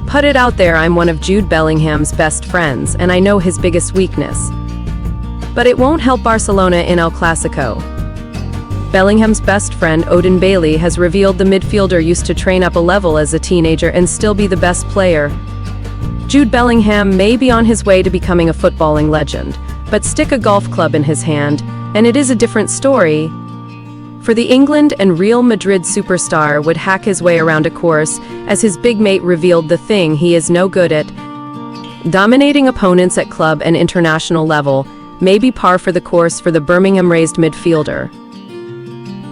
Put it out there, I'm one of Jude Bellingham's best friends, and I know his biggest weakness. But it won't help Barcelona in El Clasico. Bellingham's best friend Odin Bailey has revealed the midfielder used to train up a level as a teenager and still be the best player. Jude Bellingham may be on his way to becoming a footballing legend, but stick a golf club in his hand, and it is a different story. For the England and Real Madrid superstar would hack his way around a course as his big mate revealed the thing he is no good at. Dominating opponents at club and international level may be par for the course for the Birmingham-raised midfielder.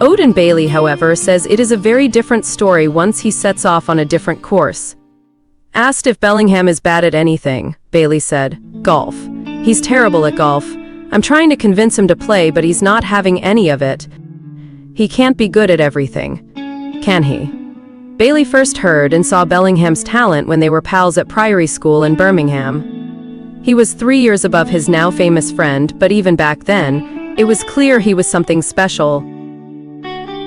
Odin Bailey, however, says it is a very different story once he sets off on a different course. Asked if Bellingham is bad at anything, Bailey said, "Golf. He's terrible at golf. I'm trying to convince him to play, but he's not having any of it. He can't be good at everything, can he?" Bailey first heard and saw Bellingham's talent when they were pals at Priory School in Birmingham. He was 3 years above his now famous friend, but even back then, it was clear he was something special.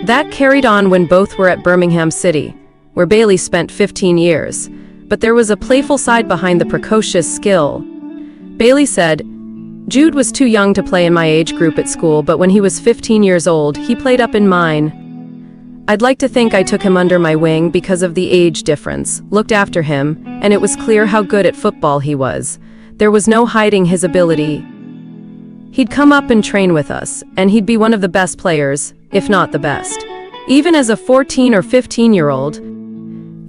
That carried on when both were at Birmingham City, where Bailey spent 15 years. But there was a playful side behind the precocious skill. Bailey said, "Jude was too young to play in my age group at school, but when he was 15 years old, he played up in mine. I'd like to think I took him under my wing because of the age difference, looked after him, and it was clear how good at football he was. There was no hiding his ability. He'd come up and train with us, and he'd be one of the best players, if not the best. Even as a 14 or 15-year-old,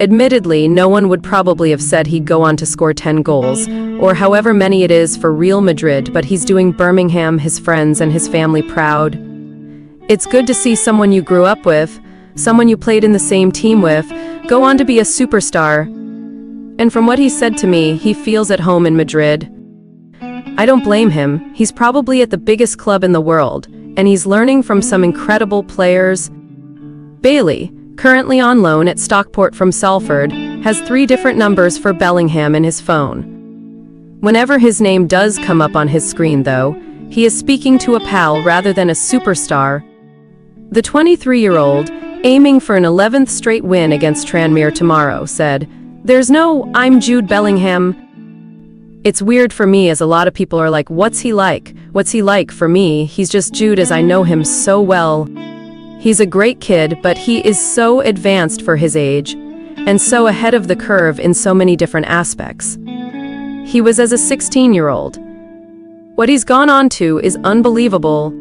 admittedly, no one would probably have said he'd go on to score 10 goals, or however many it is for Real Madrid, but he's doing Birmingham, his friends, and his family proud. It's good to see someone you grew up with, someone you played in the same team with, go on to be a superstar. And from what he said to me, he feels at home in Madrid. I don't blame him. He's probably at the biggest club in the world, and he's learning from some incredible players." Bailey, currently on loan at Stockport from Salford, has 3 different numbers for Bellingham in his phone. Whenever his name does come up on his screen, though, he is speaking to a pal rather than a superstar. The 23-year-old, aiming for an 11th straight win against Tranmere tomorrow, said, "There's no, I'm Jude Bellingham. It's weird for me as a lot of people are like, what's he like? What's he like? For me, he's just Jude as I know him so well. He's a great kid, but he is so advanced for his age, and so ahead of the curve in so many different aspects. He was as a 16-year-old. What he's gone on to is unbelievable."